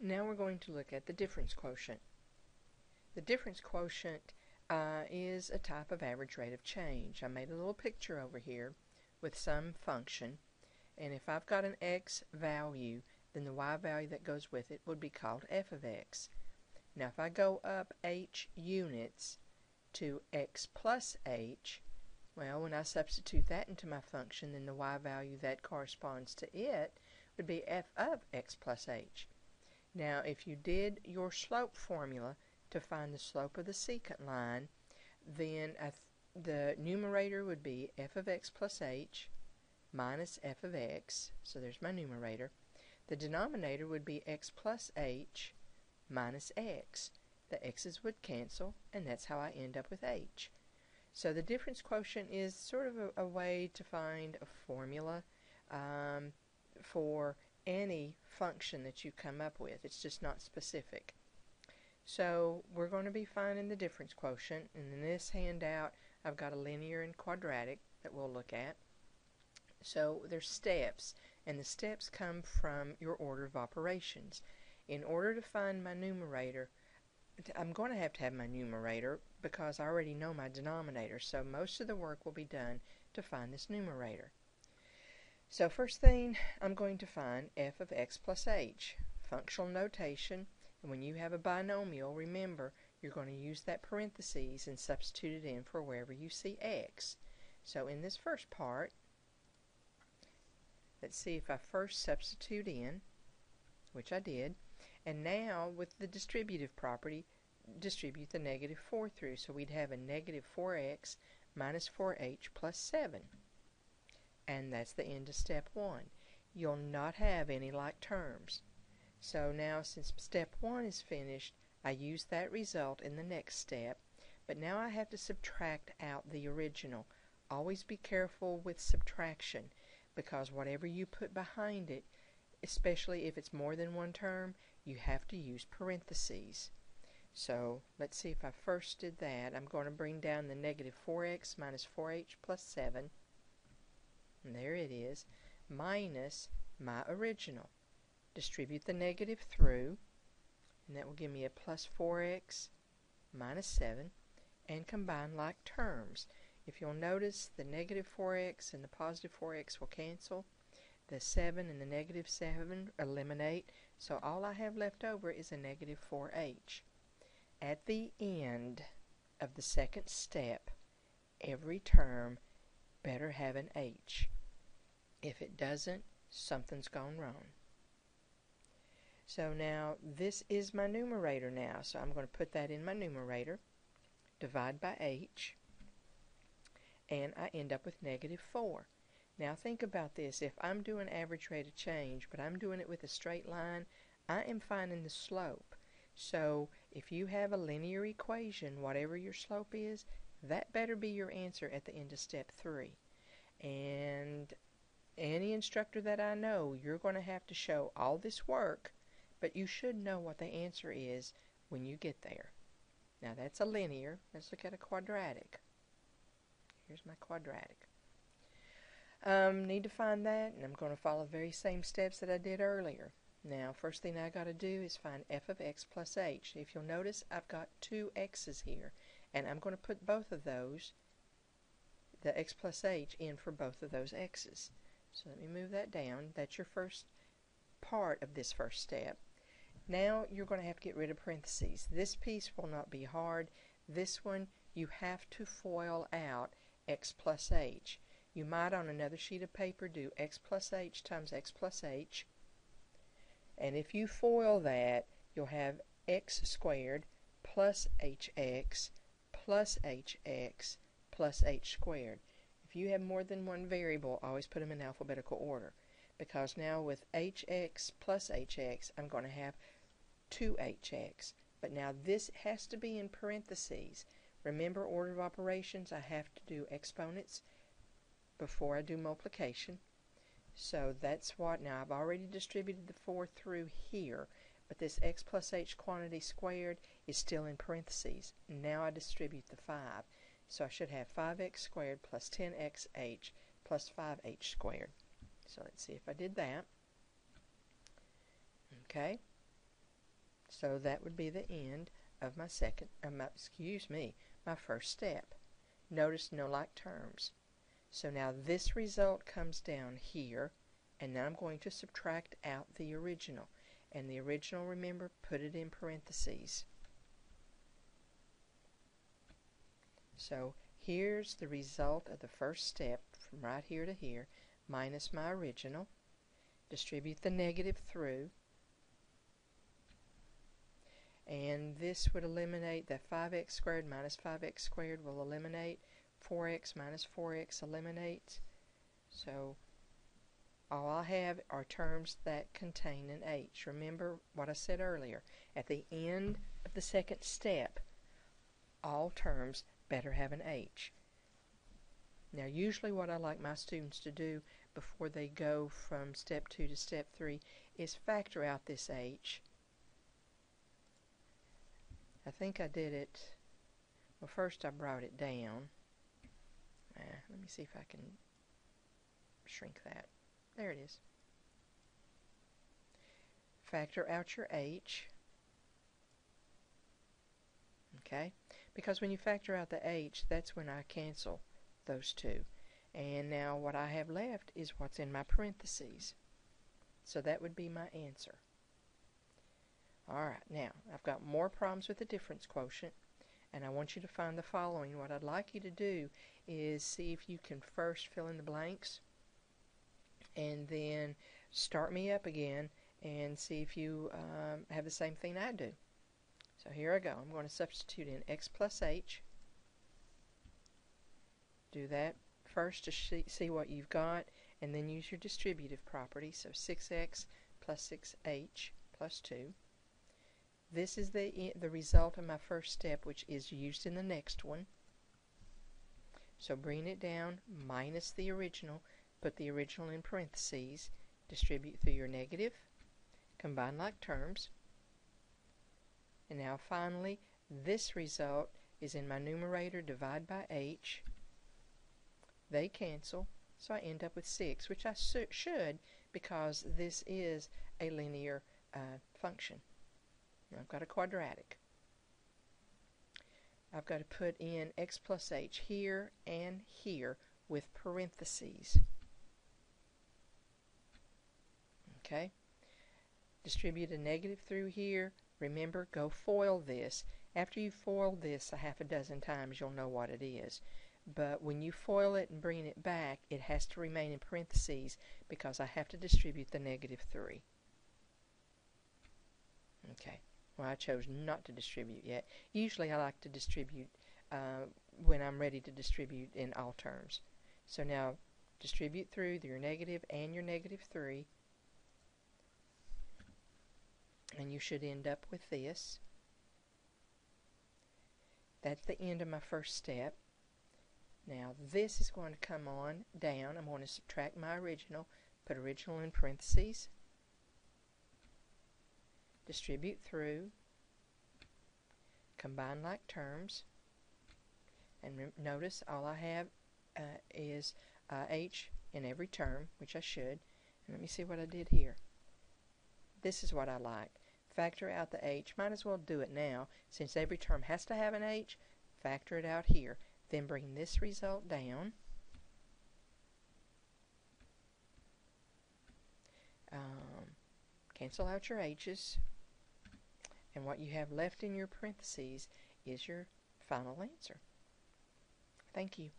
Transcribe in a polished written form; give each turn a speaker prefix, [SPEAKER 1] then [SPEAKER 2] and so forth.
[SPEAKER 1] Now we're going to look at the difference quotient. The difference quotient is a type of average rate of change. I made a little picture over here with some function, and if I've got an x value, then the y value that goes with it would be called f of x. Now if I go up h units to x plus h, well, when I substitute that into my function, then the y value that corresponds to it would be f of x plus h. Now, if you did your slope formula to find the slope of the secant line, then the numerator would be f of x plus h minus f of x. So there's my numerator. The denominator would be x plus h minus x. The x's would cancel, and that's how I end up with h. So the difference quotient is sort of a way to find a formula for any function that you come up with. It's just not specific. So we're going to be finding the difference quotient, and in this handout I've got a linear and quadratic that we'll look at. So there's steps, and the steps come from your order of operations. In order to find my numerator, I'm going to have my numerator because I already know my denominator, so most of the work will be done to find this numerator. So first thing, I'm going to find f of x plus h. Functional notation, and when you have a binomial, remember, you're going to use that parentheses and substitute it in for wherever you see x. So in this first part, let's see if I first substitute in, which I did, and now with the distributive property, distribute the negative 4 through. So we'd have a negative 4x minus 4h plus 7. And that's the end of step 1. You'll not have any like terms. So now since step 1 is finished, I use that result in the next step, but now I have to subtract out the original. Always be careful with subtraction, because whatever you put behind it, especially if it's more than one term, you have to use parentheses. So let's see if I first did that. I'm going to bring down the negative 4x minus 4h plus 7. And there it is, minus my original. Distribute the negative through, and that will give me a plus 4x minus 7, and combine like terms. If you'll notice, the negative 4x and the positive 4x will cancel. The 7 and the negative 7 eliminate, so all I have left over is a negative 4h. At the end of the second step, every term better have an h. If it doesn't, something's gone wrong. So now this is my numerator now, so I'm going to put that in my numerator, divide by h, and I end up with negative 4. Now think about this. If I'm doing average rate of change, but I'm doing it with a straight line, I am finding the slope. So if you have a linear equation, whatever your slope is, that better be your answer at the end of step 3. And any instructor that I know, you're going to have to show all this work, but you should know what the answer is when you get there. Now that's a linear. Let's look at a quadratic. Here's my quadratic. Need to find that, and I'm going to follow the very same steps that I did earlier. Now, first thing I got to do is find f of x plus h. If you'll notice, I've got two x's here, and I'm going to put both of those, the x plus h, in for both of those x's. So let me move that down. That's your first part of this first step. Now you're going to have to get rid of parentheses. This piece will not be hard. This one, you have to FOIL out x plus h. You might on another sheet of paper do x plus h times x plus h. And if you FOIL that, you'll have x squared plus hx plus hx plus h squared. If you have more than one variable, always put them in alphabetical order, because now with hx plus hx, I'm going to have 2hx. But now this has to be in parentheses. Remember, order of operations, I have to do exponents before I do multiplication. So that's what, now I've already distributed the 4 through here, but this x plus h quantity squared is still in parentheses. Now I distribute the 5. So I should have 5x squared plus 10xh plus 5h squared. So let's see if I did that. Okay. So that would be the end of my my first step. Notice no like terms. So now this result comes down here, and now I'm going to subtract out the original. And the original, remember, put it in parentheses. So here's the result of the first step from right here to here, minus my original. Distribute the negative through. And this would eliminate that 5x squared minus 5x squared will eliminate. 4x minus 4x eliminates. So all I have are terms that contain an h. Remember what I said earlier. At the end of the second step, all terms better have an h. Now usually what I like my students to do before they go from step 2 to step 3 is factor out this h. I think I did it, well, first I brought it down. Let me see if I can shrink that. There it is. Factor out your h. Okay? Because when you factor out the h, that's when I cancel those two. And now what I have left is what's in my parentheses. So that would be my answer. Alright, now I've got more problems with the difference quotient, and I want you to find the following. What I'd like you to do is see if you can first fill in the blanks, and then start me up again and see if you have the same thing I do. So here I go. I'm going to substitute in x plus h. Do that first to see what you've got, and then use your distributive property. So 6x plus 6h plus 2. This is the result of my first step, which is used in the next one. So bring it down, minus the original, put the original in parentheses, distribute through your negative, combine like terms. And now finally, this result is in my numerator, divide by h. They cancel, so I end up with 6, which I should because this is a linear function. I've got a quadratic. I've got to put in x plus h here and here with parentheses. Okay? Distribute a negative through here. Remember, go FOIL this. After you FOIL this a half a dozen times, you'll know what it is. But when you FOIL it and bring it back, it has to remain in parentheses because I have to distribute the negative 3. Okay. Well, I chose not to distribute yet. Usually I like to distribute when I'm ready to distribute in all terms. So now distribute through your negative and your negative 3. And you should end up with this. That's the end of my first step. Now this is going to come on down. I'm going to subtract my original, put original in parentheses. Distribute through, combine like terms, and notice all I have is h in every term, which I should. And let me see what I did here. This is what I like. Factor out the h. Might as well do it now. Since every term has to have an h, factor it out here. Then bring this result down. Cancel out your h's. And what you have left in your parentheses is your final answer. Thank you.